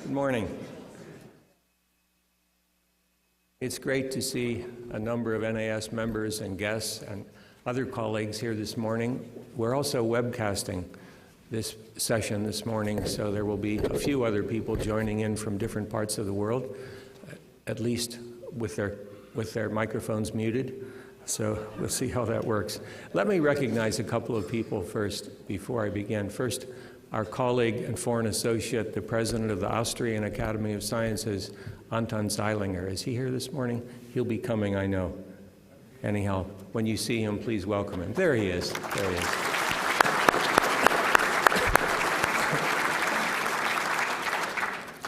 Good morning. It's great to see a number of NAS members and guests and other colleagues here this morning. We're also webcasting this session this morning, so there will be a few other people joining in from different parts of the world, at least with their microphones muted. So we'll see how that works. Let me recognize a couple of people first before I begin. First, our colleague and foreign associate, the president of the Austrian Academy of Sciences, Anton Zeilinger. Is he here this morning? He'll be coming, I know. Anyhow, when you see him, please welcome him. There he is. There he is.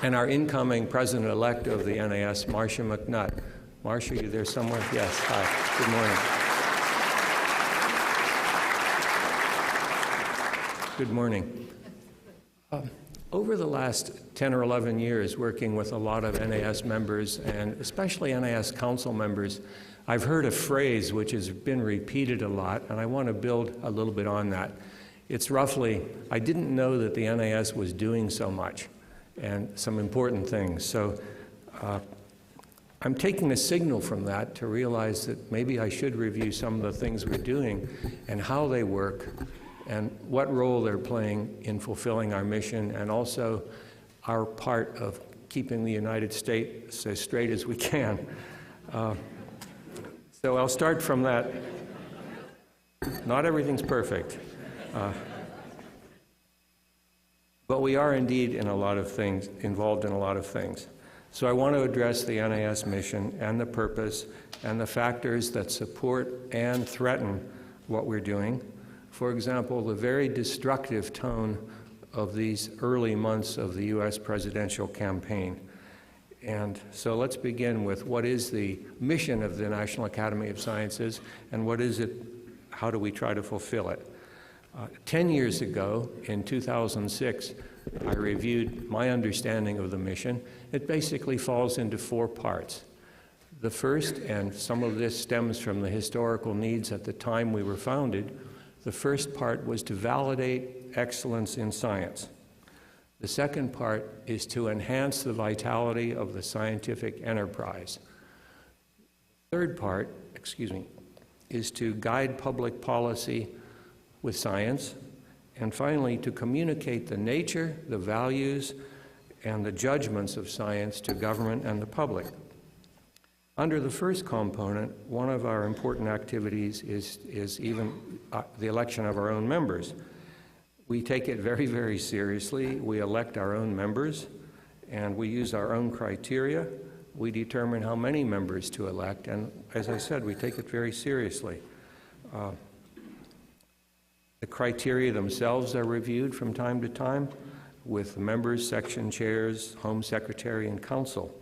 And our incoming president-elect of the NAS, Marcia McNutt. Marcia, are you there somewhere? Yes. Hi. Good morning. Good morning. Over the last 10 or 11 years, working with a lot of NAS members, and especially NAS council members, I've heard a phrase which has been repeated a lot, and I want to build a little bit on that. It's roughly, I didn't know that the NAS was doing so much, and some important things. So I'm taking a signal from that to realize that maybe I should review some of the things we're doing and how they work, and what role they're playing in fulfilling our mission, and also our part of keeping the United States as straight as we can. So I'll start from that. Not everything's perfect. But we are indeed in a lot of things, involved in a lot of things. So I want to address the NAS mission and the purpose and the factors that support and threaten what we're doing. For example, the very destructive tone of these early months of the U.S. presidential campaign. And so let's begin with what is the mission of the National Academy of Sciences, and what is it, how do we try to fulfill it? 10 years ago, in 2006, I reviewed my understanding of the mission. It basically falls into 4 parts. The first, and some of this stems from the historical needs at the time we were founded, the first part was to validate excellence in science. The second part is to enhance the vitality of the scientific enterprise. The third part, is to guide public policy with science. And finally, to communicate the nature, the values, and the judgments of science to government and the public. Under the first component, one of our important activities is even the election of our own members. We take it very, very seriously. We elect our own members, and we use our own criteria. We determine how many members to elect, and as I said, we take it very seriously. The criteria themselves are reviewed from time to time with members, section chairs, home secretary, and council.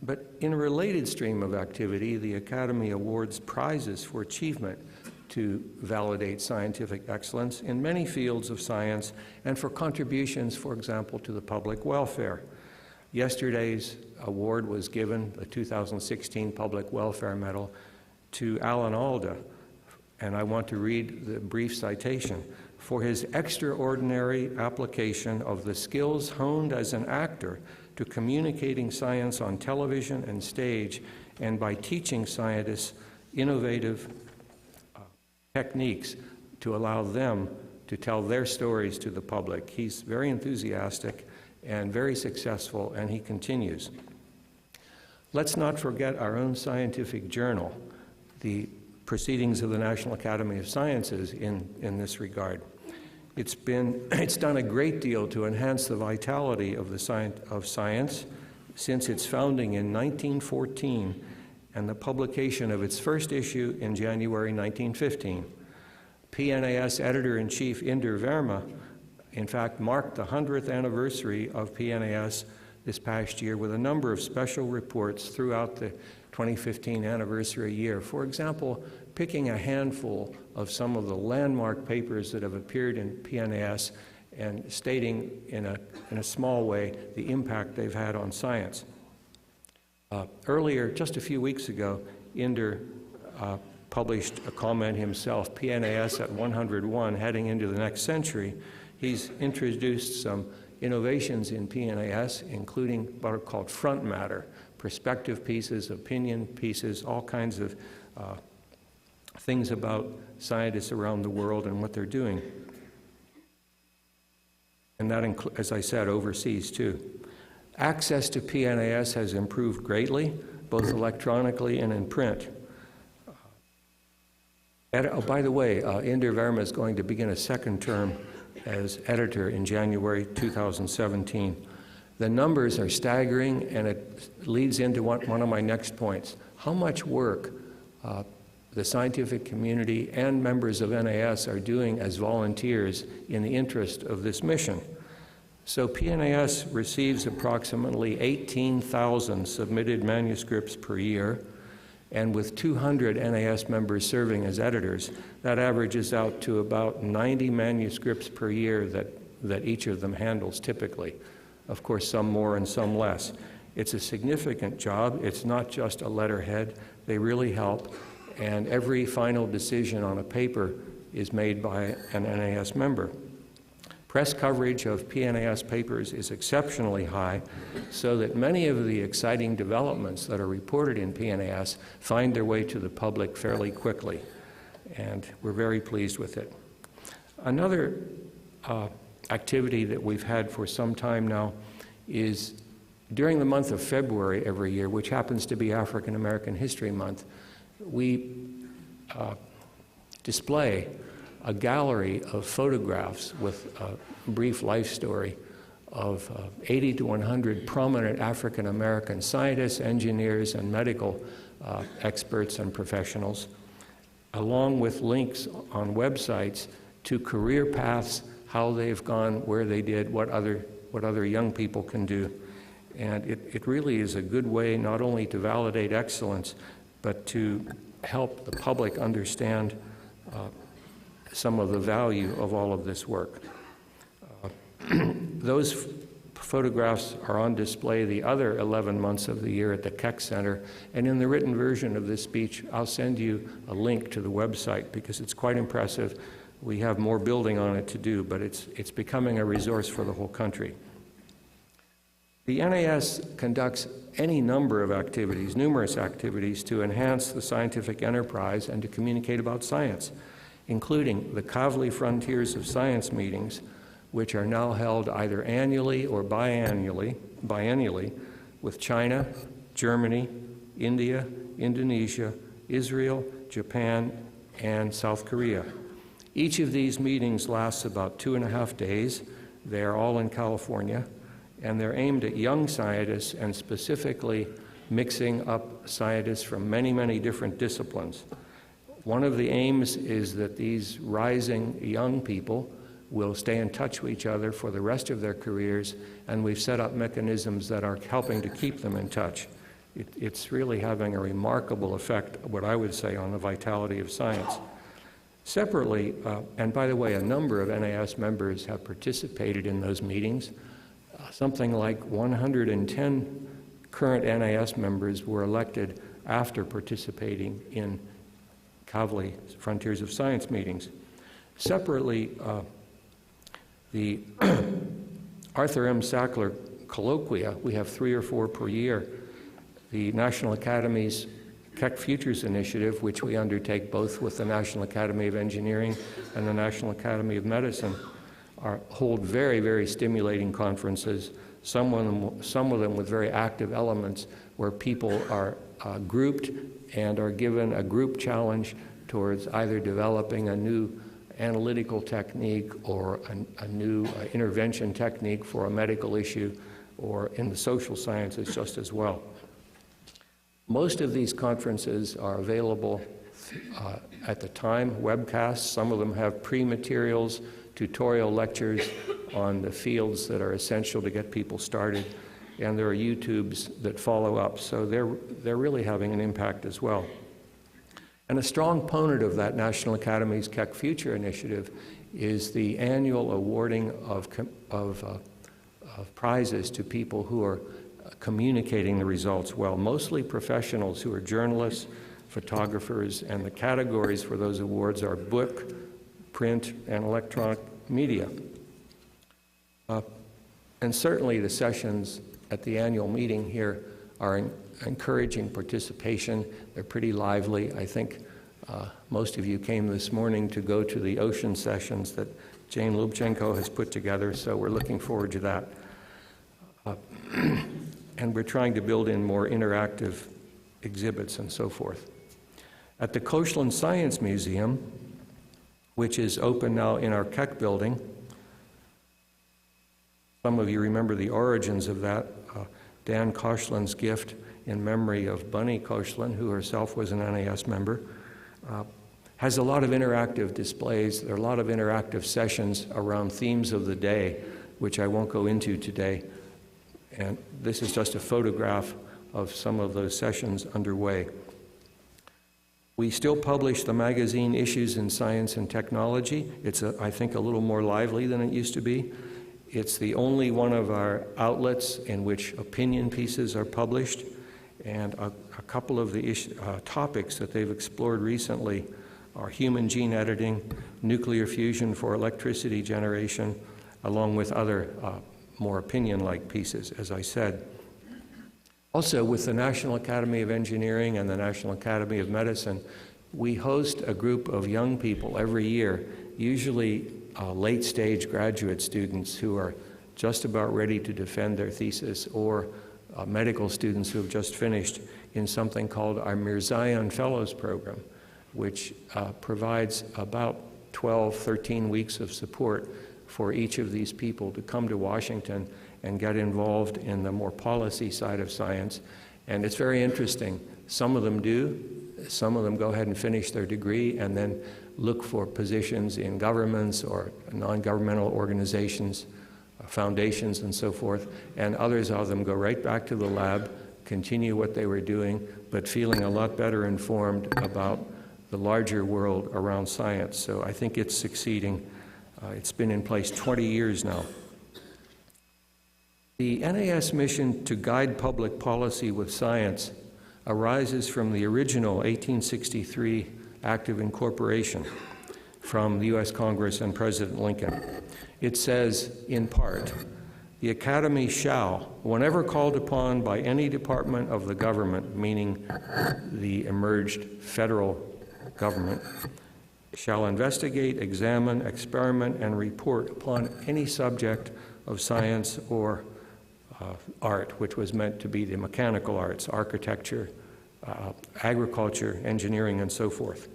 But in a related stream of activity, the Academy awards prizes for achievement to validate scientific excellence in many fields of science and for contributions, for example, to the public welfare. Yesterday's award was given, the 2016 Public Welfare Medal, to Alan Alda, and I want to read the brief citation. For his extraordinary application of the skills honed as an actor to communicating science on television and stage, and by teaching scientists innovative techniques to allow them to tell their stories to the public. He's very enthusiastic and very successful, and he continues. Let's not forget our own scientific journal, the Proceedings of the National Academy of Sciences in this regard. It's done a great deal to enhance the vitality of science since its founding in 1914 and the publication of its first issue in January 1915. PNAS Editor-in-Chief Inder Verma, in fact, marked the 100th anniversary of PNAS this past year with a number of special reports throughout the 2015 anniversary year. For example, picking a handful of some of the landmark papers that have appeared in PNAS and stating in a small way the impact they've had on science. Earlier, just a few weeks ago, Inder published a comment himself, PNAS at 101, heading into the next century. He's introduced some innovations in PNAS, including what are called front matter, perspective pieces, opinion pieces, all kinds of things about scientists around the world and what they're doing. And that, as I said, overseas too. Access to PNAS has improved greatly, both electronically and in print. Oh, by the way, Inder Verma is going to begin a second term as editor in January 2017. The numbers are staggering, and it leads into one of my next points. How much work the scientific community and members of NAS are doing as volunteers in the interest of this mission. So PNAS receives approximately 18,000 submitted manuscripts per year, and with 200 NAS members serving as editors, that averages out to about 90 manuscripts per year that each of them handles typically. Of course, some more and some less. It's a significant job. It's not just a letterhead. They really help. And every final decision on a paper is made by an NAS member. Press coverage of PNAS papers is exceptionally high, so that many of the exciting developments that are reported in PNAS find their way to the public fairly quickly, and we're very pleased with it. Another activity that we've had for some time now is during the month of February every year, which happens to be African American History Month, we display a gallery of photographs with a brief life story of 80 to 100 prominent African American scientists, engineers, and medical experts and professionals, along with links on websites to career paths, how they've gone, where they did, what other young people can do. And it really is a good way not only to validate excellence, but to help the public understand some of the value of all of this work. Those photographs are on display the other 11 months of the year at the Keck Center, and in the written version of this speech, I'll send you a link to the website because it's quite impressive. We have more building on it to do, but it's becoming a resource for the whole country. The NAS conducts any number of activities, numerous activities, to enhance the scientific enterprise and to communicate about science, including the Kavli Frontiers of Science meetings, which are now held either annually or biennially with China, Germany, India, Indonesia, Israel, Japan, and South Korea. Each of these meetings lasts about 2.5 days. They are all in California, and they're aimed at young scientists and specifically mixing up scientists from many, many different disciplines. One of the aims is that these rising young people will stay in touch with each other for the rest of their careers, and we've set up mechanisms that are helping to keep them in touch. It's really having a remarkable effect, what I would say, on the vitality of science. Separately, and by the way, a number of NAS members have participated in those meetings. Something like 110 current NAS members were elected after participating in Kavli Frontiers of Science meetings. Separately, the Arthur M. Sackler colloquia, we have 3 or 4 per year. The National Academy's Keck Futures Initiative, which we undertake both with the National Academy of Engineering and the National Academy of Medicine, hold very, very stimulating conferences, some of them with very active elements where people are grouped and are given a group challenge towards either developing a new analytical technique or a new intervention technique for a medical issue, or in the social sciences just as well. Most of these conferences are available at the time, webcasts. Some of them have pre-materials, tutorial lectures on the fields that are essential to get people started, and there are YouTubes that follow up, so they're really having an impact as well. And a strong component of that National Academy's Keck Future Initiative is the annual awarding of prizes to people who are communicating the results well, mostly professionals who are journalists, photographers, and the categories for those awards are book, print, and electronic media. And certainly the sessions at the annual meeting here are encouraging participation. They're pretty lively. I think most of you came this morning to go to the ocean sessions that Jane Lubchenko has put together, so we're looking forward to that. And we're trying to build in more interactive exhibits and so forth. At the Coastland Science Museum, which is open now in our Keck building, some of you remember the origins of that. Dan Coastland's gift in memory of Bunny Coastland, who herself was an NAS member, has a lot of interactive displays. There are a lot of interactive sessions around themes of the day, which I won't go into today. And this is just a photograph of some of those sessions underway. We still publish the magazine Issues in Science and Technology. It's, I think, a little more lively than it used to be. It's the only one of our outlets in which opinion pieces are published, and a couple of the topics that they've explored recently are human gene editing, nuclear fusion for electricity generation, along with other more opinion-like pieces, as I said. Also, with the National Academy of Engineering and the National Academy of Medicine, we host a group of young people every year, usually late-stage graduate students who are just about ready to defend their thesis, or medical students who have just finished, in something called our Mirzayan Fellows Program, which provides about 12, 13 weeks of support for each of these people to come to Washington and get involved in the more policy side of science. And it's very interesting. Some of them do. Some of them go ahead and finish their degree and then look for positions in governments or non-governmental organizations, foundations and so forth. And others of them go right back to the lab, continue what they were doing, but feeling a lot better informed about the larger world around science. So I think it's succeeding. It's been in place 20 years now. The NAS mission to guide public policy with science arises from the original 1863 Act of Incorporation from the U.S. Congress and President Lincoln. It says, in part, the Academy shall, whenever called upon by any department of the government, meaning the emerged federal government, shall investigate, examine, experiment, and report upon any subject of science or art, which was meant to be the mechanical arts, architecture, agriculture, engineering, and so forth.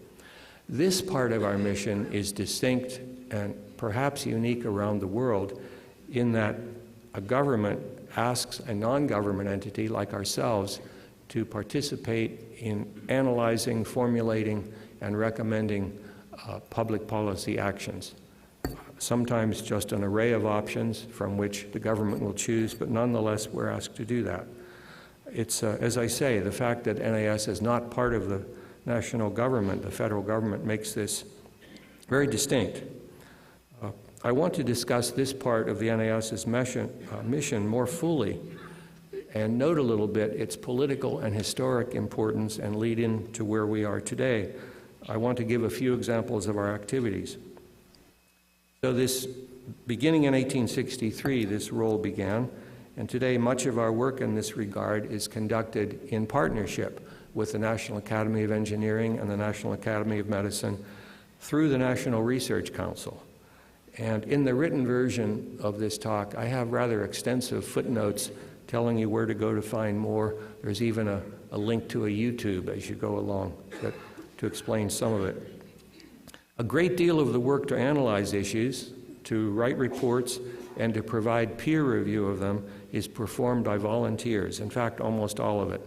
This part of our mission is distinct and perhaps unique around the world in that a government asks a non-government entity like ourselves to participate in analyzing, formulating, and recommending public policy actions. Sometimes just an array of options from which the government will choose, but nonetheless we're asked to do that. It's, as I say, the fact that NAS is not part of the national government, the federal government, makes this very distinct. I want to discuss this part of the NAS's mission more fully and note a little bit its political and historic importance and lead into where we are today. I want to give a few examples of our activities. So this, beginning in 1863, this role began, and today much of our work in this regard is conducted in partnership with the National Academy of Engineering and the National Academy of Medicine through the National Research Council. And in the written version of this talk, I have rather extensive footnotes telling you where to go to find more. There's even a link to a YouTube as you go along to explain some of it. A great deal of the work to analyze issues, to write reports, and to provide peer review of them is performed by volunteers, in fact, almost all of it.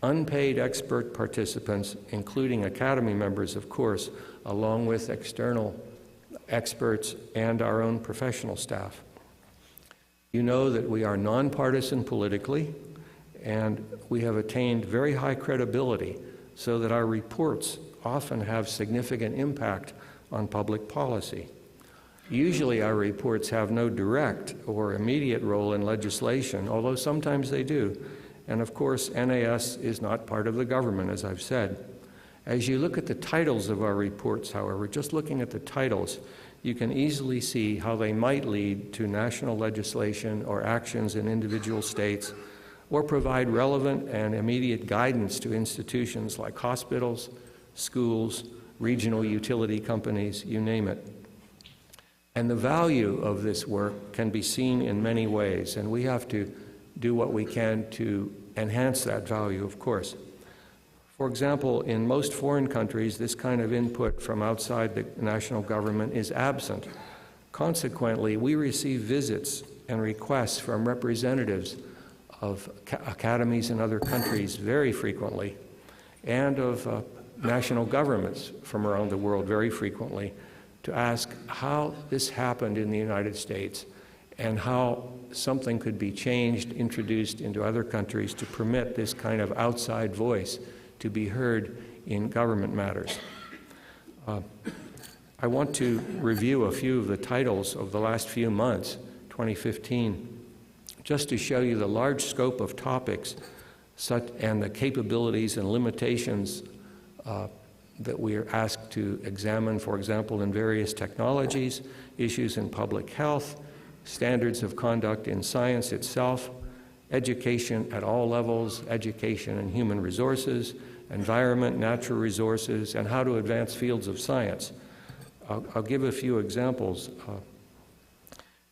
Unpaid expert participants, including Academy members, of course, along with external experts and our own professional staff. You know that we are nonpartisan politically, and we have attained very high credibility so that our reports often have significant impact on public policy. Usually our reports have no direct or immediate role in legislation, although sometimes they do. And of course, NAS is not part of the government, as I've said. As you look at the titles of our reports, however, just looking at the titles, you can easily see how they might lead to national legislation or actions in individual states, or provide relevant and immediate guidance to institutions like hospitals, schools, regional utility companies, you name it. And the value of this work can be seen in many ways, and we have to do what we can to enhance that value, of course. For example, in most foreign countries, this kind of input from outside the national government is absent. Consequently, we receive visits and requests from representatives of academies in other countries very frequently, and of national governments from around the world very frequently, to ask how this happened in the United States and how something could be changed, introduced into other countries to permit this kind of outside voice to be heard in government matters. I want to review a few of the titles of the last few months, 2015, just to show you the large scope of topics and the capabilities and limitations that we are asked to examine, for example, in various technologies, issues in public health, standards of conduct in science itself, education at all levels, education and human resources, environment, natural resources, and how to advance fields of science. I'll give a few examples.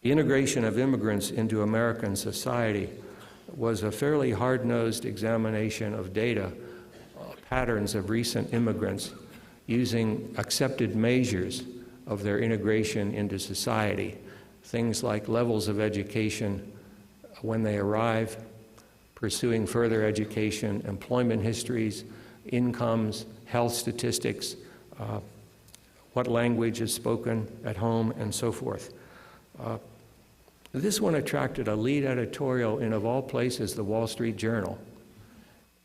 The integration of immigrants into American society was a fairly hard-nosed examination of data, patterns of recent immigrants using accepted measures of their integration into society, things like levels of education when they arrive, pursuing further education, employment histories, incomes, health statistics, what language is spoken at home, and so forth. This one attracted a lead editorial in, of all places, the Wall Street Journal.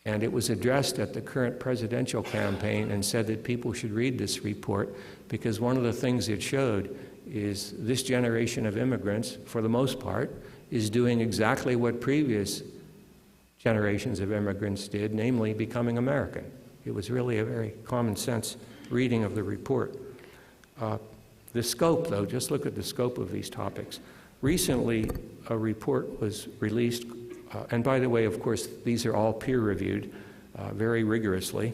And it was addressed at the current presidential campaign and said that people should read this report because one of the things it showed is this generation of immigrants, for the most part, is doing exactly what previous generations of immigrants did, namely becoming American. It was really a very common sense reading of the report. The scope, though, just look at the scope of these topics. Recently, a report was released, and by the way, of course, these are all peer-reviewed very rigorously.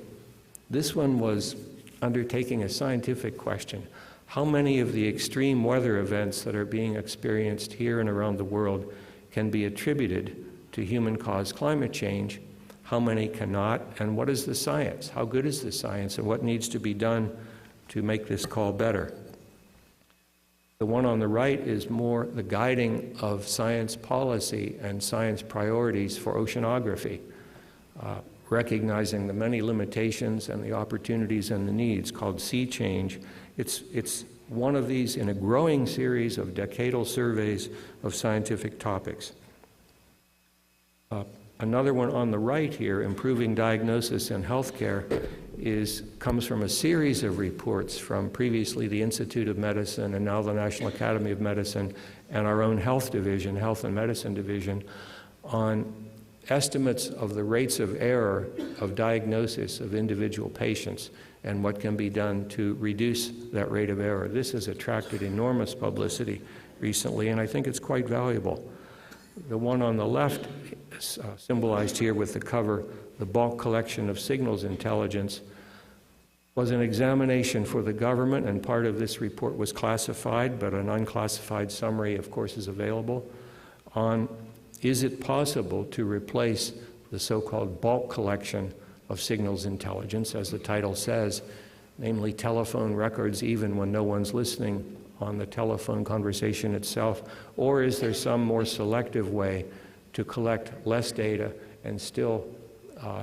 This one was undertaking a scientific question. How many of the extreme weather events that are being experienced here and around the world can be attributed to human-caused climate change? How many cannot? And what is the science? How good is the science? And what needs to be done to make this call better? The one on the right is more the guiding of science policy and science priorities for oceanography, recognizing the many limitations and the opportunities and the needs, called Sea Change. It's one of these in a growing series of decadal surveys of scientific topics. Another one on the right here, Improving Diagnosis in Healthcare, comes from a series of reports from previously the Institute of Medicine and now the National Academy of Medicine and our own health division, Health and Medicine Division, on estimates of the rates of error of diagnosis of individual patients and what can be done to reduce that rate of error. This has attracted enormous publicity recently, and I think it's quite valuable. The one on the left, symbolized here with the cover, the bulk collection of signals intelligence, was an examination for the government, and part of this report was classified, but an unclassified summary, of course, is available, on is it possible to replace the so-called bulk collection of signals intelligence, as the title says, namely telephone records even when no one's listening on the telephone conversation itself, or is there some more selective way to collect less data and still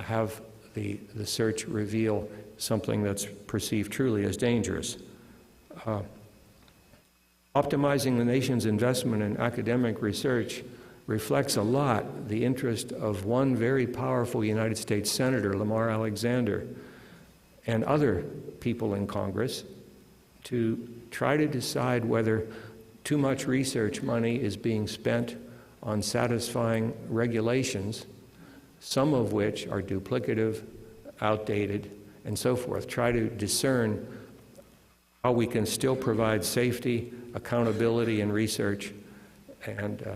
have the search reveal something that's perceived truly as dangerous? Optimizing the nation's investment in academic research reflects a lot the interest of one very powerful United States Senator, Lamar Alexander, and other people in Congress to try to decide whether too much research money is being spent on satisfying regulations, some of which are duplicative, outdated, and so forth. Try to discern how we can still provide safety, accountability in research, and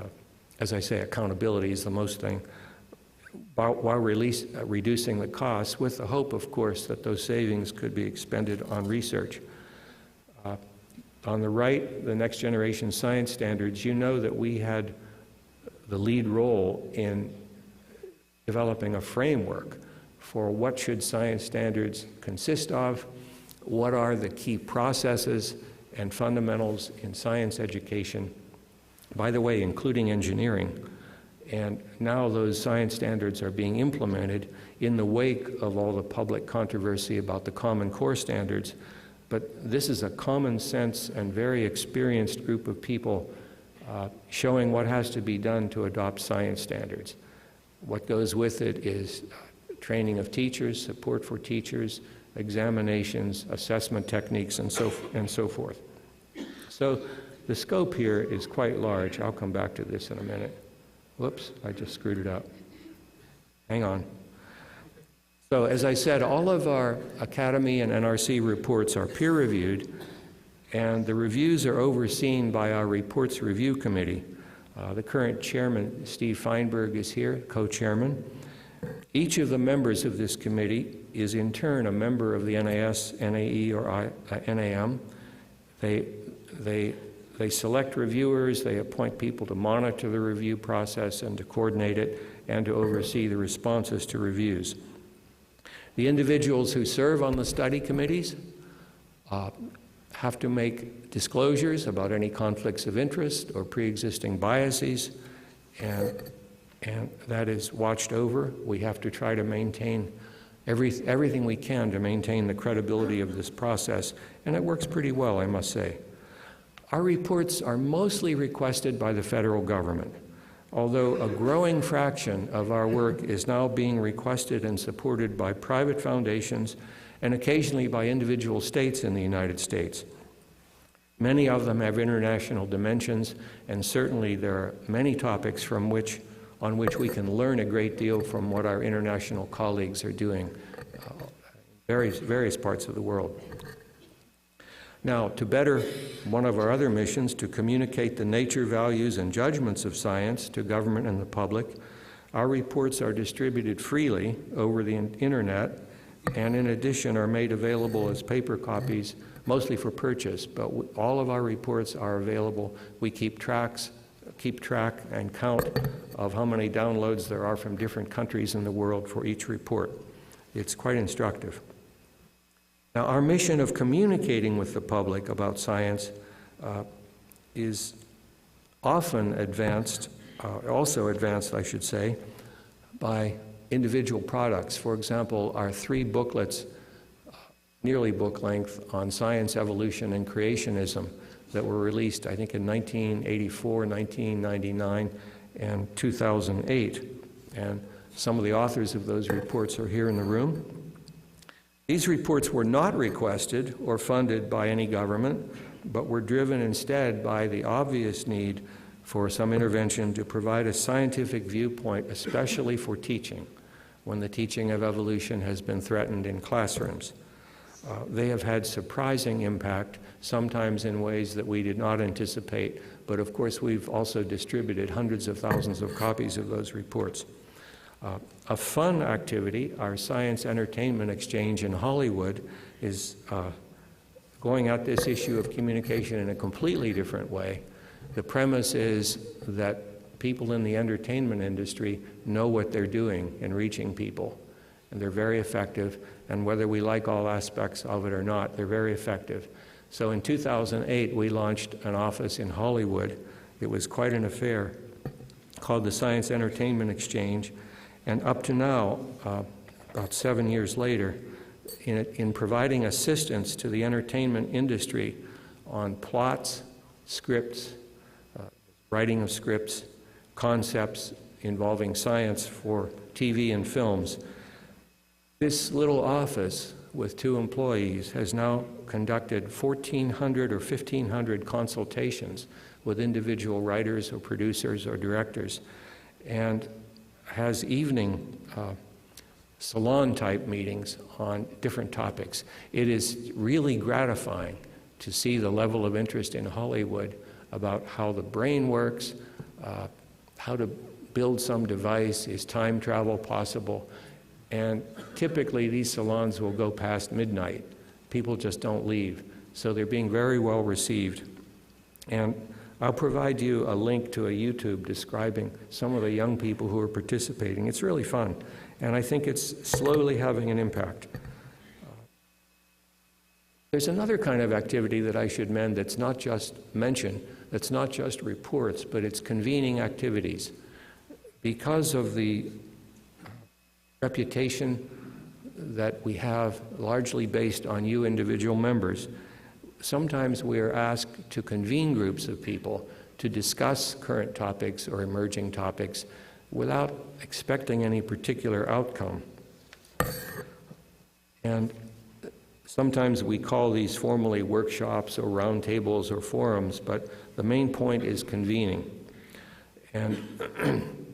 as I say, accountability is the most thing, while reducing the costs, with the hope, of course, that those savings could be expended on research. On the right, the next generation science standards, you know that we had the lead role in developing a framework for what should science standards consist of, what are the key processes and fundamentals in science education, by the way, including engineering. And now those science standards are being implemented in the wake of all the public controversy about the Common Core standards. But this is a common sense and very experienced group of people showing what has to be done to adopt science standards. What goes with it is training of teachers, support for teachers, examinations, assessment techniques, and so forth. So the scope here is quite large. I'll come back to this in a minute. Whoops, I just screwed it up. Hang on. So as I said, all of our Academy and NRC reports are peer-reviewed, and the reviews are overseen by our Reports Review Committee. The current chairman, Steve Feinberg, is here, co-chairman. Each of the members of this committee is in turn a member of the NAS, NAE, or NAM. They select reviewers, they appoint people to monitor the review process and to coordinate it and to oversee the responses to reviews. The individuals who serve on the study committees have to make disclosures about any conflicts of interest or pre-existing biases, and that is watched over. We have to try to maintain everything we can to maintain the credibility of this process, and it works pretty well, I must say. Our reports are mostly requested by the federal government, although a growing fraction of our work is now being requested and supported by private foundations and occasionally by individual states in the United States. Many of them have international dimensions, and certainly there are many topics on which we can learn a great deal from what our international colleagues are doing in various parts of the world. Now, to better one of our other missions, to communicate the nature, values, and judgments of science to government and the public, our reports are distributed freely over the internet, and in addition are made available as paper copies, mostly for purchase, but all of our reports are available. We keep track and count of how many downloads there are from different countries in the world for each report. It's quite instructive. Now, our mission of communicating with the public about science is often also advanced, I should say, by individual products. For example, our 3 booklets, nearly book length, on science, evolution, and creationism that were released, I think, in 1984, 1999, and 2008. And some of the authors of those reports are here in the room. These reports were not requested or funded by any government, but were driven instead by the obvious need for some intervention to provide a scientific viewpoint, especially for teaching, when the teaching of evolution has been threatened in classrooms. They have had surprising impact, sometimes in ways that we did not anticipate, but of course we've also distributed hundreds of thousands of copies of those reports. A fun activity, our Science Entertainment Exchange in Hollywood, is going at this issue of communication in a completely different way. The premise is that people in the entertainment industry know what they're doing in reaching people, and they're very effective, and whether we like all aspects of it or not, they're very effective. So in 2008, we launched an office in Hollywood. It was quite an affair, called the Science Entertainment Exchange. And up to now, about 7 years later, in providing assistance to the entertainment industry on plots, scripts, writing of scripts, concepts involving science for TV and films, this little office with 2 employees has now conducted 1,400 or 1,500 consultations with individual writers or producers or directors, and has evening salon-type meetings on different topics. It is really gratifying to see the level of interest in Hollywood about how the brain works, how to build some device, is time travel possible? And typically these salons will go past midnight. People just don't leave. So they're being very well received. And I'll provide you a link to a YouTube describing some of the young people who are participating. It's really fun, and I think it's slowly having an impact. There's another kind of activity that I should mention that's not just reports, but it's convening activities. Because of the reputation that we have, largely based on you individual members, sometimes we are asked to convene groups of people to discuss current topics or emerging topics without expecting any particular outcome. And sometimes we call these formally workshops or roundtables or forums, but the main point is convening. And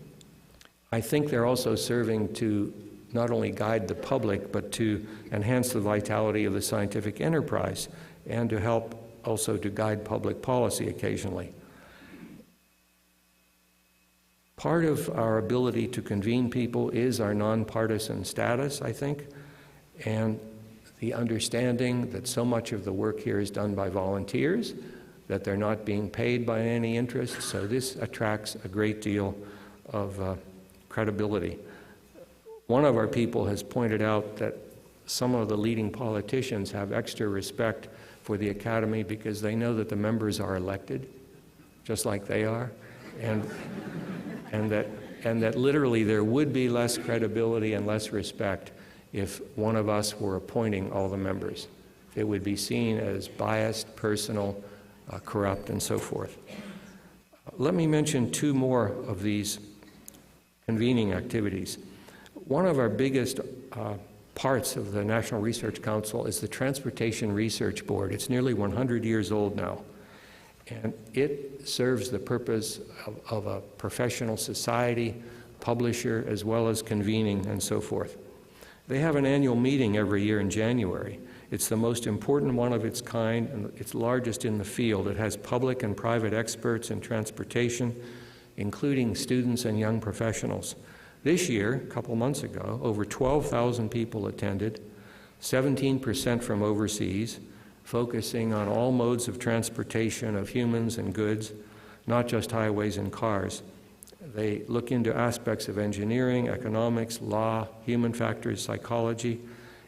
I think they're also serving to not only guide the public, but to enhance the vitality of the scientific enterprise and to help also to guide public policy occasionally. Part of our ability to convene people is our nonpartisan status, I think, and the understanding that so much of the work here is done by volunteers, that they're not being paid by any interest, so this attracts a great deal of credibility. One of our people has pointed out that some of the leading politicians have extra respect for the Academy because they know that the members are elected, just like they are, and that literally there would be less credibility and less respect if one of us were appointing all the members. It would be seen as biased, personal, corrupt, and so forth. Let me mention two more of these convening activities. One of our biggest parts of the National Research Council is the Transportation Research Board. It's nearly 100 years old now, and it serves the purpose of a professional society, publisher, as well as convening and so forth. They have an annual meeting every year in January. It's the most important one of its kind, and it's largest in the field. It has public and private experts in transportation, including students and young professionals. This year, a couple months ago, over 12,000 people attended, 17% from overseas, focusing on all modes of transportation of humans and goods, not just highways and cars. They look into aspects of engineering, economics, law, human factors, psychology,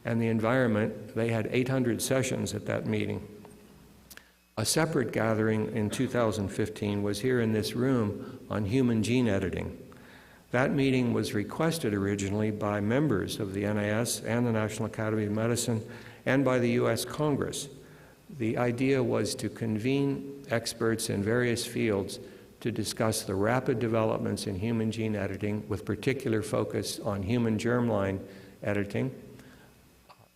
and the environment. They had 800 sessions at that meeting. A separate gathering in 2015 was here in this room on human gene editing. That meeting was requested originally by members of the NAS and the National Academy of Medicine and by the U.S. Congress. The idea was to convene experts in various fields to discuss the rapid developments in human gene editing with particular focus on human germline editing.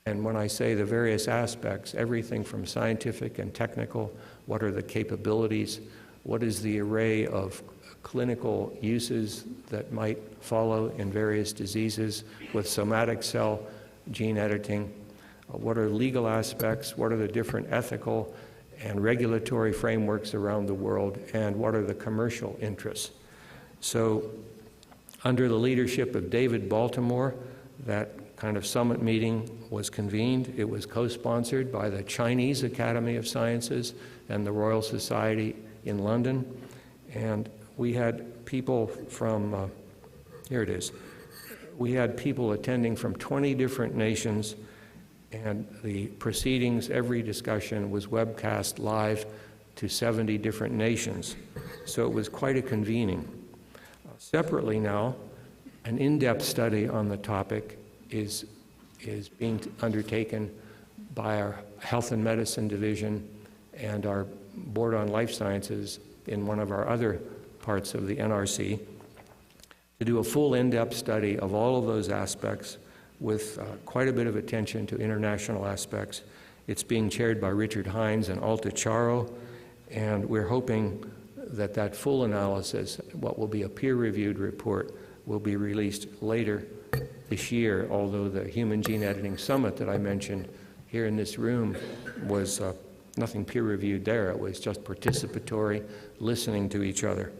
And when I say the various aspects, everything from scientific and technical, what are the capabilities, what is the array of clinical uses that might follow in various diseases with somatic cell gene editing, what are legal aspects, what are the different ethical and regulatory frameworks around the world, and what are the commercial interests. So under the leadership of David Baltimore, that kind of summit meeting was convened. It was co-sponsored by the Chinese Academy of Sciences and the Royal Society in London. And we had people from, here it is, we had people attending from 20 different nations, and the proceedings, every discussion was webcast live to 70 different nations. So it was quite a convening. Separately now, an in-depth study on the topic is being undertaken by our Health and Medicine Division and our Board on Life Sciences in one of our other parts of the NRC to do a full in-depth study of all of those aspects with quite a bit of attention to international aspects. It's being chaired by Richard Hines and Alta Charo, and we're hoping that that full analysis, what will be a peer-reviewed report, will be released later this year, although the Human Gene Editing Summit that I mentioned here in this room was nothing peer-reviewed there. It was just participatory, listening to each other.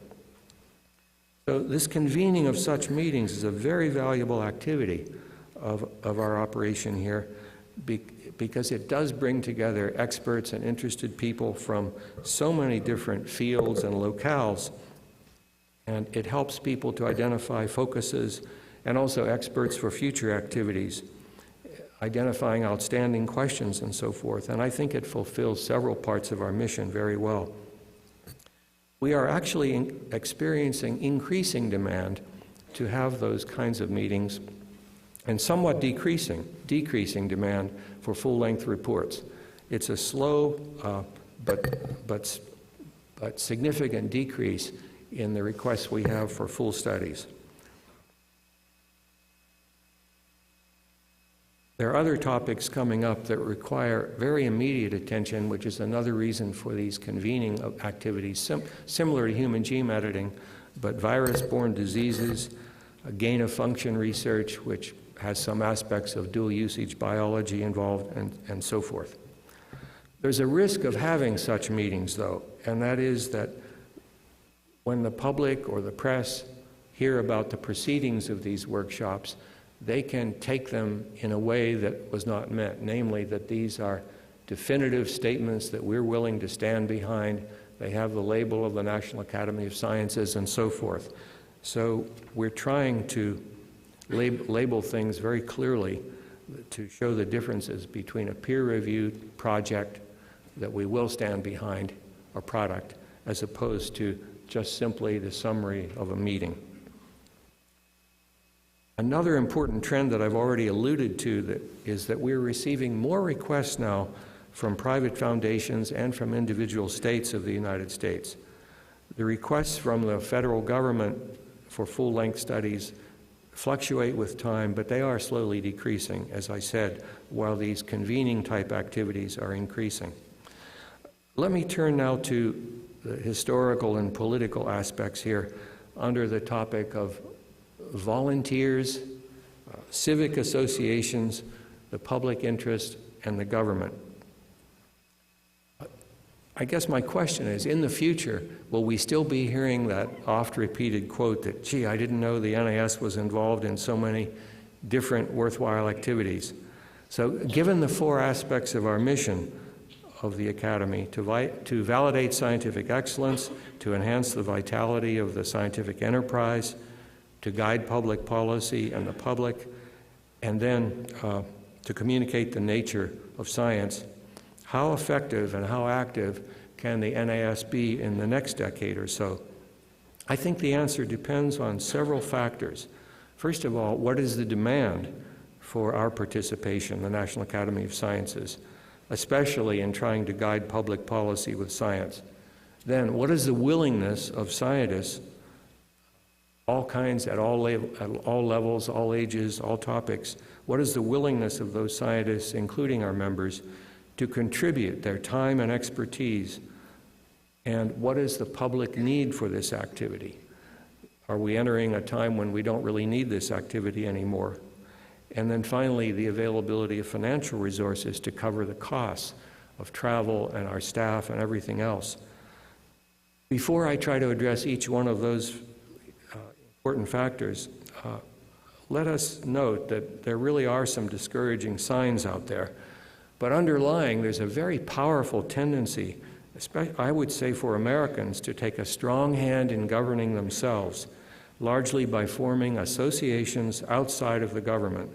So this convening of such meetings is a very valuable activity of our operation here, because it does bring together experts and interested people from so many different fields and locales, and it helps people to identify focuses and also experts for future activities, identifying outstanding questions and so forth, and I think it fulfills several parts of our mission very well. We are actually experiencing increasing demand to have those kinds of meetings, and somewhat decreasing demand for full-length reports. It's a slow but significant decrease in the requests we have for full studies. There are other topics coming up that require very immediate attention, which is another reason for these convening of activities, similar to human gene editing, but virus-borne diseases, gain-of-function research, which has some aspects of dual-usage biology involved, and so forth. There's a risk of having such meetings, though, and that is that when the public or the press hear about the proceedings of these workshops, they can take them in a way that was not meant, namely that these are definitive statements that we're willing to stand behind. They have the label of the National Academy of Sciences and so forth. So we're trying to label things very clearly to show the differences between a peer-reviewed project that we will stand behind, or product, as opposed to just simply the summary of a meeting. Another important trend that I've already alluded to is that we're receiving more requests now from private foundations and from individual states of the United States. The requests from the federal government for full-length studies fluctuate with time, but they are slowly decreasing, as I said, while these convening type activities are increasing. Let me turn now to the historical and political aspects here under the topic of volunteers, civic associations, the public interest, and the government. I guess my question is, in the future, will we still be hearing that oft-repeated quote that, gee, I didn't know the NAS was involved in so many different worthwhile activities? So given the four aspects of our mission of the Academy, to validate scientific excellence, to enhance the vitality of the scientific enterprise, to guide public policy and the public, and then to communicate the nature of science, how effective and how active can the NAS be in the next decade or so? I think the answer depends on several factors. First of all, what is the demand for our participation in the National Academy of Sciences, especially in trying to guide public policy with science? Then, what is the willingness of scientists, all kinds, at all levels, all ages, all topics, what is the willingness of those scientists, including our members, to contribute their time and expertise? And what is the public need for this activity? Are we entering a time when we don't really need this activity anymore? And then finally, the availability of financial resources to cover the costs of travel and our staff and everything else. Before I try to address each one of those important factors, let us note that there really are some discouraging signs out there. But underlying, there's a very powerful tendency, I would say for Americans, to take a strong hand in governing themselves, largely by forming associations outside of the government.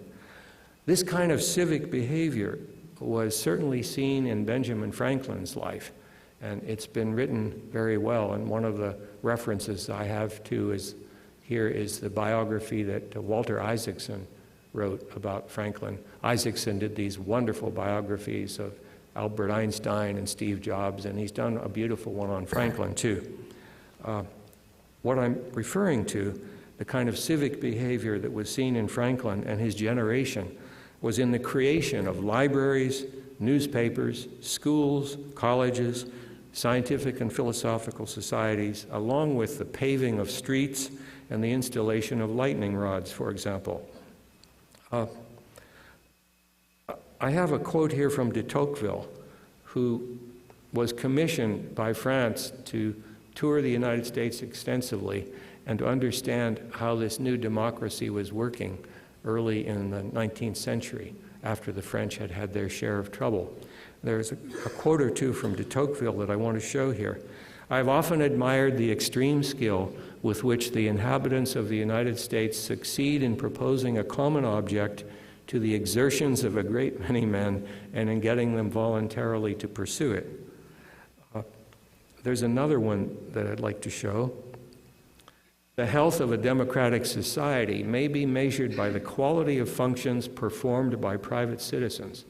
This kind of civic behavior was certainly seen in Benjamin Franklin's life, and it's been written very well. And one of the references I have to here is the biography that Walter Isaacson wrote about Franklin. Isaacson did these wonderful biographies of Albert Einstein and Steve Jobs, and he's done a beautiful one on Franklin too. What I'm referring to, the kind of civic behavior that was seen in Franklin and his generation, was in the creation of libraries, newspapers, schools, colleges, scientific and philosophical societies, along with the paving of streets and the installation of lightning rods, for example. I have a quote here from de Tocqueville, who was commissioned by France to tour the United States extensively and to understand how this new democracy was working early in the 19th century, after the French had had their share of trouble. There's a quote or two from de Tocqueville that I want to show here. "I've often admired the extreme skill with which the inhabitants of the United States succeed in proposing a common object to the exertions of a great many men and in getting them voluntarily to pursue it." There's another one that I'd like to show. "The health of a democratic society may be measured by the quality of functions performed by private citizens."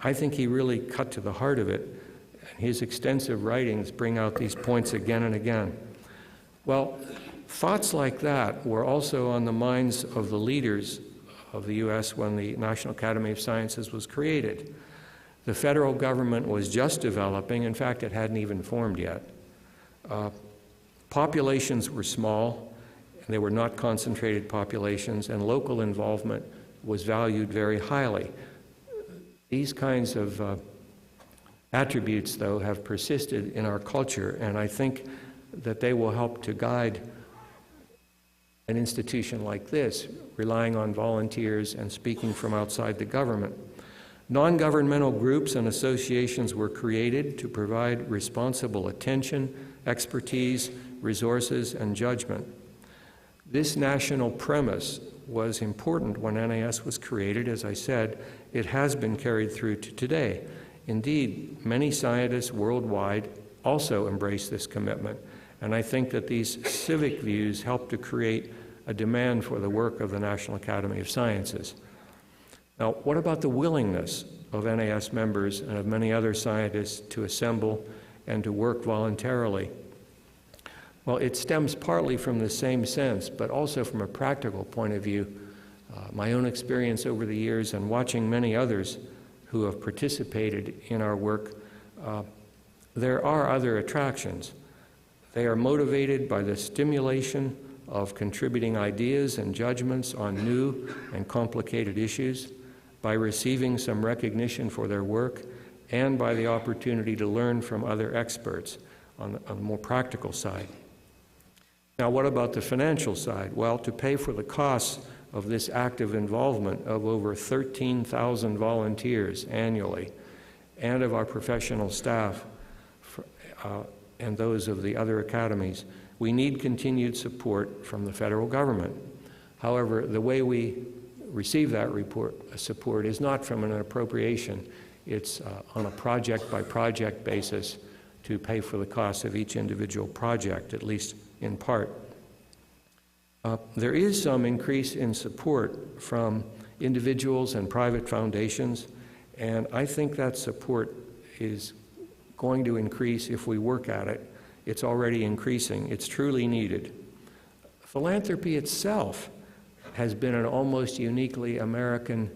I think he really cut to the heart of it. His extensive writings bring out these points again and again. Well, thoughts like that were also on the minds of the leaders of the U.S. when the National Academy of Sciences was created. The federal government was just developing. In fact, it hadn't even formed yet. Populations were small, and they were not concentrated populations, and local involvement was valued very highly. These kinds of attributes, though, have persisted in our culture, and I think that they will help to guide an institution like this, relying on volunteers and speaking from outside the government. Non-governmental groups and associations were created to provide responsible attention, expertise, resources, and judgment. This national premise was important when NAS was created. As I said, it has been carried through to today. Indeed, many scientists worldwide also embrace this commitment, and I think that these civic views help to create a demand for the work of the National Academy of Sciences. Now, what about the willingness of NAS members and of many other scientists to assemble and to work voluntarily? Well, it stems partly from the same sense, but also from a practical point of view. My own experience over the years and watching many others who have participated in our work, there are other attractions. They are motivated by the stimulation of contributing ideas and judgments on new and complicated issues, by receiving some recognition for their work, and by the opportunity to learn from other experts on the more practical side. Now, what about the financial side? Well, to pay for the costs of this active involvement of over 13,000 volunteers annually, and of our professional staff and those of the other academies, we need continued support from the federal government. However, the way we receive that support is not from an appropriation. It's on a project-by-project basis to pay for the cost of each individual project, at least in part. There is some increase in support from individuals and private foundations, and I think that support is going to increase if we work at it. It's already increasing. It's truly needed. Philanthropy itself has been an almost uniquely American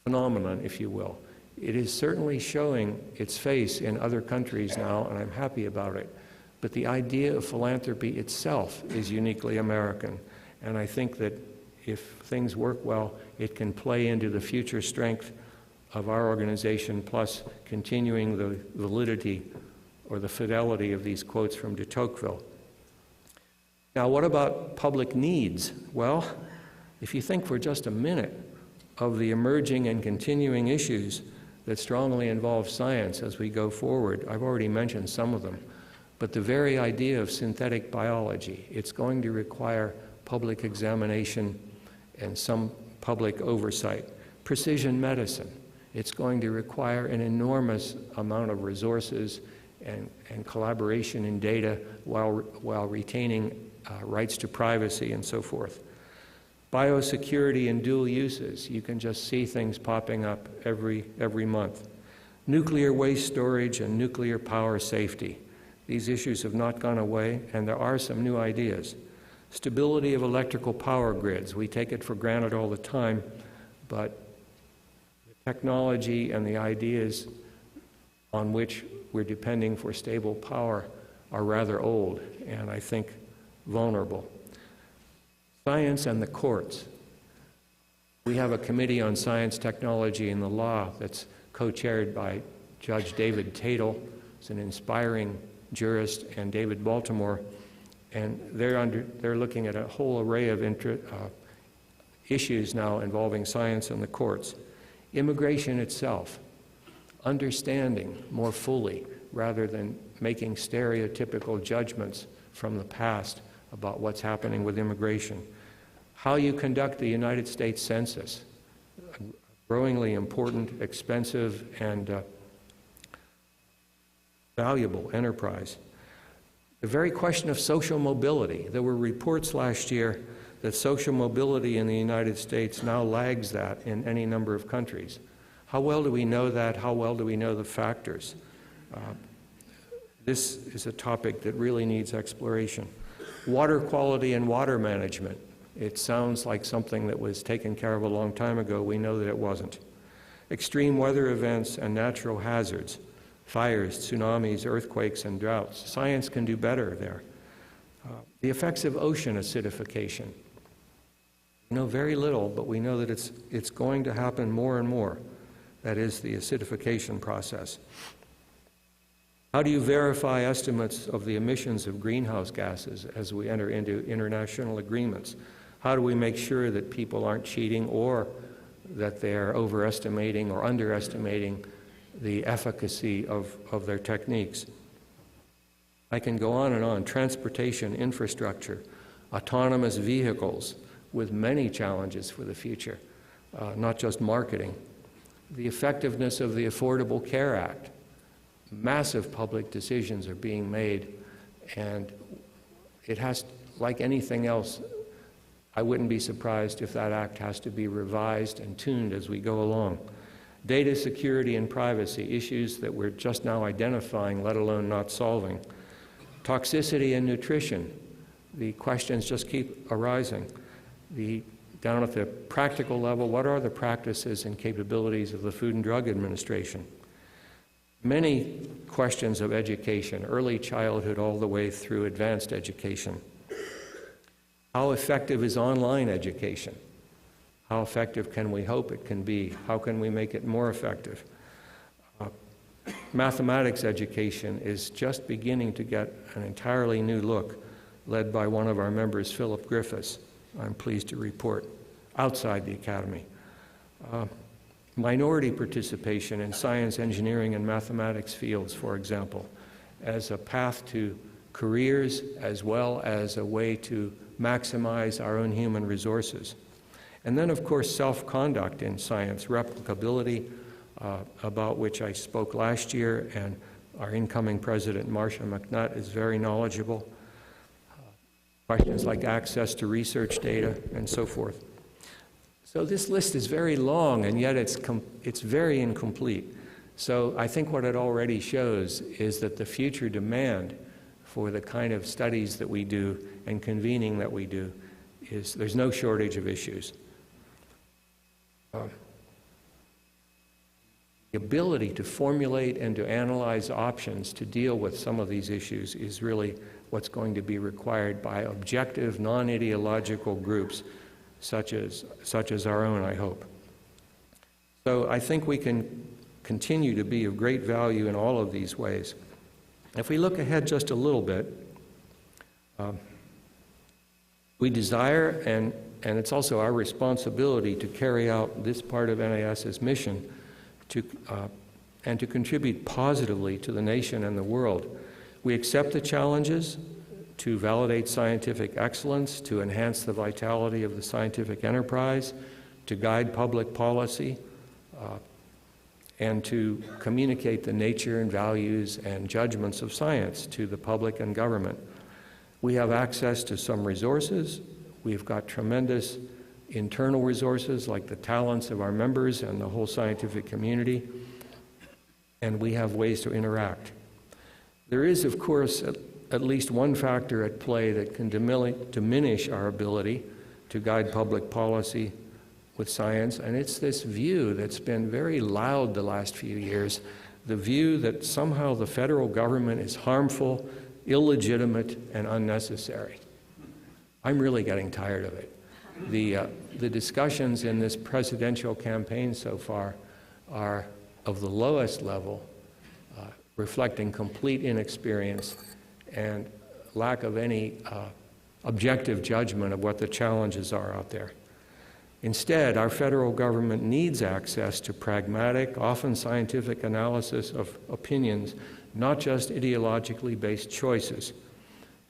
phenomenon, if you will. It is certainly showing its face in other countries now, and I'm happy about it. But the idea of philanthropy itself is uniquely American, and I think that if things work well, it can play into the future strength of our organization, plus continuing the validity or the fidelity of these quotes from de Tocqueville. Now, what about public needs? Well, if you think for just a minute of the emerging and continuing issues that strongly involve science as we go forward, I've already mentioned some of them, but the very idea of synthetic biology, it's going to require public examination and some public oversight. Precision medicine, it's going to require an enormous amount of resources and collaboration in data while retaining rights to privacy and so forth. Biosecurity and dual uses, you can just see things popping up every month. Nuclear waste storage and nuclear power safety. These issues have not gone away, and there are some new ideas. Stability of electrical power grids, we take it for granted all the time, but the technology and the ideas on which we're depending for stable power are rather old, and I think vulnerable. Science and the courts. We have a committee on science, technology, and the law that's co-chaired by Judge David Tatel. He's an inspiring jurist, and David Baltimore. And they're looking at a whole array of issues now involving science and the courts. Immigration itself, understanding more fully rather than making stereotypical judgments from the past about what's happening with immigration. How you conduct the United States Census, a growingly important, expensive, and valuable enterprise. The very question of social mobility. There were reports last year that social mobility in the United States now lags that in any number of countries. How well do we know that? How well do we know the factors? This is a topic that really needs exploration. Water quality and water management. It sounds like something that was taken care of a long time ago. We know that it wasn't. Extreme weather events and natural hazards. Fires, tsunamis, earthquakes, and droughts. Science can do better there. The effects of ocean acidification. We know very little, but we know that it's going to happen more and more. That is the acidification process. How do you verify estimates of the emissions of greenhouse gases as we enter into international agreements? How do we make sure that people aren't cheating or that they're overestimating or underestimating the efficacy of their techniques? I can go on and on. Transportation infrastructure, autonomous vehicles with many challenges for the future, not just marketing. The effectiveness of the Affordable Care Act. Massive public decisions are being made, and it has, like anything else, I wouldn't be surprised if that act has to be revised and tuned as we go along. Data security and privacy, issues that we're just now identifying, let alone not solving. Toxicity and nutrition, the questions just keep arising. Down at the practical level, what are the practices and capabilities of the Food and Drug Administration? Many questions of education, early childhood all the way through advanced education. How effective is online education? How effective can we hope it can be? How can we make it more effective? Mathematics education is just beginning to get an entirely new look, led by one of our members, Philip Griffiths, I'm pleased to report, outside the Academy. Minority participation in science, engineering, and mathematics fields, for example, as a path to careers as well as a way to maximize our own human resources. And then, of course, self-conduct in science, replicability, about which I spoke last year, and our incoming president, Marcia McNutt, is very knowledgeable. Questions like access to research data and so forth. So this list is very long, and yet it's very incomplete. So I think what it already shows is that the future demand for the kind of studies that we do and convening that we do is there's no shortage of issues. The ability to formulate and to analyze options to deal with some of these issues is really what's going to be required by objective, non-ideological groups such as our own, I hope. So I think we can continue to be of great value in all of these ways. If we look ahead just a little bit, we desire, and it's also our responsibility to carry out this part of NAS's mission and to contribute positively to the nation and the world. We accept the challenges to validate scientific excellence, to enhance the vitality of the scientific enterprise, to guide public policy, and to communicate the nature and values and judgments of science to the public and government. We have access to some resources. We've got tremendous internal resources like the talents of our members and the whole scientific community, and we have ways to interact. There is, of course, at least one factor at play that can diminish our ability to guide public policy with science, and it's this view that's been very loud the last few years, the view that somehow the federal government is harmful, illegitimate, and unnecessary. I'm really getting tired of it. The discussions in this presidential campaign so far are of the lowest level, reflecting complete inexperience and lack of any objective judgment of what the challenges are out there. Instead, our federal government needs access to pragmatic, often scientific analysis of opinions, not just ideologically based choices.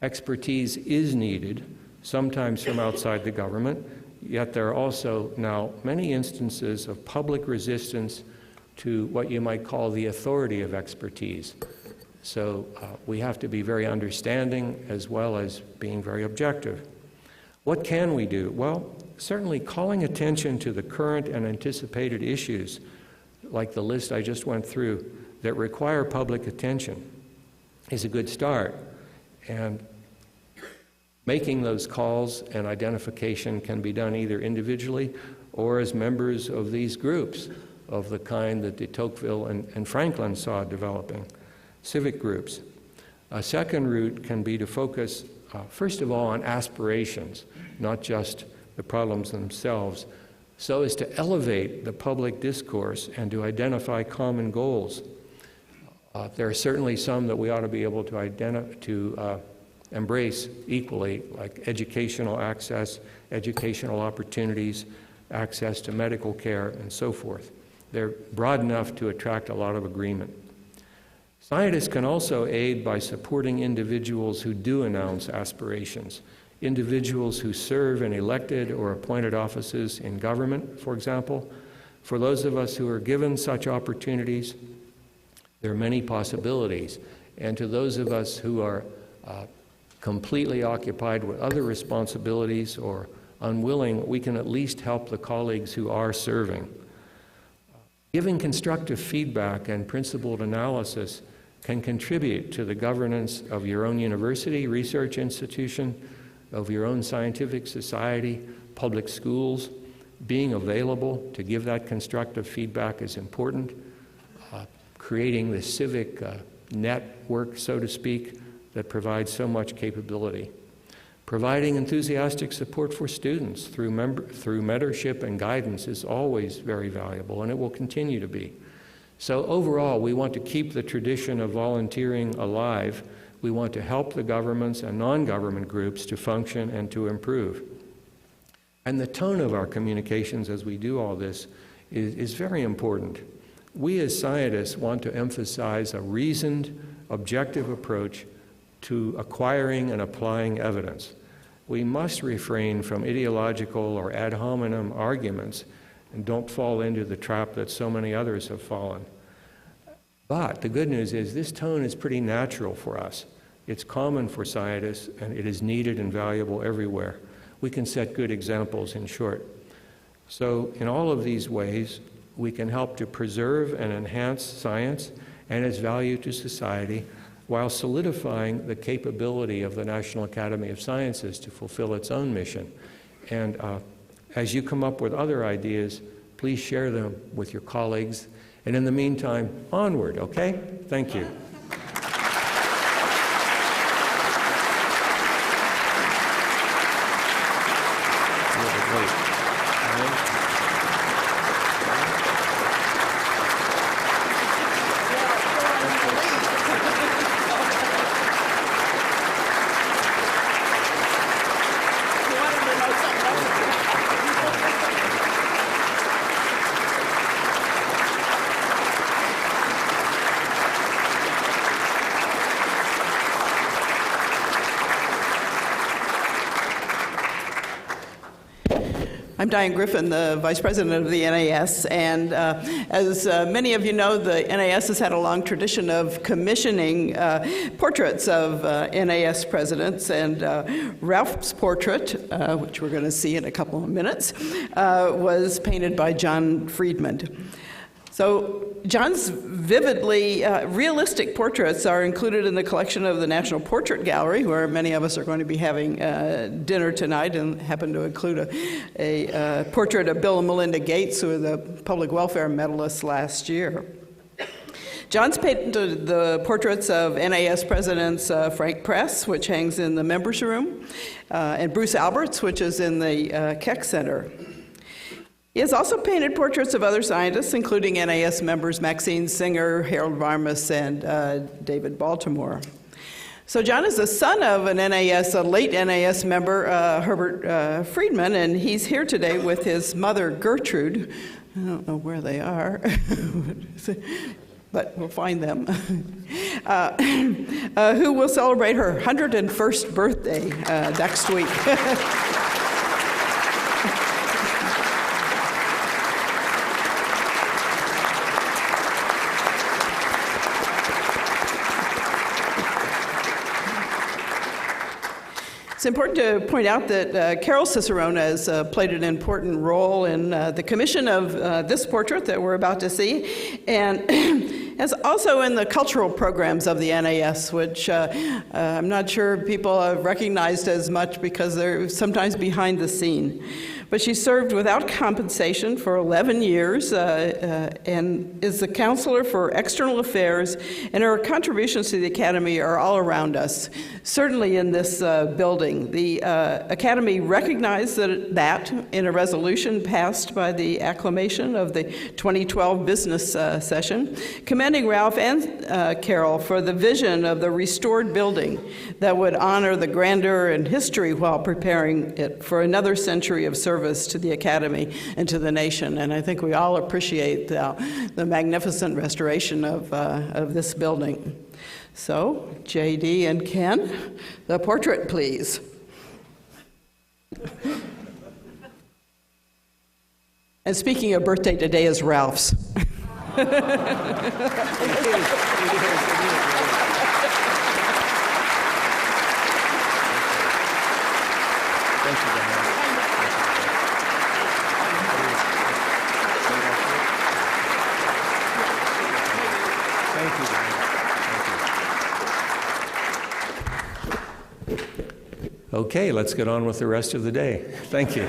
Expertise is needed, sometimes from outside the government, yet there are also now many instances of public resistance to what you might call the authority of expertise. So we have to be very understanding as well as being very objective. What can we do? Well, certainly calling attention to the current and anticipated issues, like the list I just went through, that require public attention is a good start. And making those calls and identification can be done either individually or as members of these groups of the kind that de Tocqueville and Franklin saw developing, civic groups. A second route can be to focus, first of all, on aspirations, not just the problems themselves, so as to elevate the public discourse and to identify common goals. There are certainly some that we ought to be able to embrace equally, like educational access, educational opportunities, access to medical care, and so forth. They're broad enough to attract a lot of agreement. Scientists can also aid by supporting individuals who do announce aspirations, individuals who serve in elected or appointed offices in government, for example. For those of us who are given such opportunities, there are many possibilities. And to those of us who are completely occupied with other responsibilities or unwilling, we can at least help the colleagues who are serving. Giving constructive feedback and principled analysis can contribute to the governance of your own university, research institution, of your own scientific society, public schools. Being available to give that constructive feedback is important. Creating the civic network, so to speak, that provides so much capability. Providing enthusiastic support for students through mentorship and guidance is always very valuable, and it will continue to be. So overall, we want to keep the tradition of volunteering alive. We want to help the governments and non-government groups to function and to improve. And the tone of our communications as we do all this is very important. We as scientists want to emphasize a reasoned, objective approach to acquiring and applying evidence. We must refrain from ideological or ad hominem arguments and don't fall into the trap that so many others have fallen. But the good news is this tone is pretty natural for us. It's common for scientists, and it is needed and valuable everywhere. We can set good examples, in short. So in all of these ways, we can help to preserve and enhance science and its value to society while solidifying the capability of the National Academy of Sciences to fulfill its own mission. And as you come up with other ideas, please share them with your colleagues. And in the meantime, onward, okay? Thank you. I'm Diane Griffin, the Vice President of the NAS, and as many of you know, the NAS has had a long tradition of commissioning portraits of NAS presidents, and Ralph's portrait, which we're going to see in a couple of minutes, was painted by John Friedman. So John's vividly realistic portraits are included in the collection of the National Portrait Gallery, where many of us are going to be having dinner tonight, and happen to include a portrait of Bill and Melinda Gates, who were the public welfare medalists last year. John's painted the portraits of NAS presidents Frank Press, which hangs in the members' room, and Bruce Alberts, which is in the Keck Center. He has also painted portraits of other scientists, including NAS members Maxine Singer, Harold Varmus, and David Baltimore. So John is the son of an NAS, a late NAS member, Herbert Friedman, and he's here today with his mother, Gertrude. I don't know where they are, but we'll find them, who will celebrate her 101st birthday next week. It's important to point out that Carol Cicerone has played an important role in the commission of this portrait that we're about to see, and as also in the cultural programs of the NAS, which I'm not sure people have recognized as much because they're sometimes behind the scene. But she served without compensation for 11 years and is the counselor for external affairs, and her contributions to the Academy are all around us, certainly in this building. The Academy recognized that in a resolution passed by the acclamation of the 2012 business session, commending Ralph and Carol for the vision of the restored building that would honor the grandeur and history while preparing it for another century of service to the Academy and to the nation. And I think we all appreciate the magnificent restoration of this building. So, J.D. and Ken, the portrait, please. And speaking of birthday, today is Ralph's. Thank you, Diane. Okay, let's get on with the rest of the day. Thank you.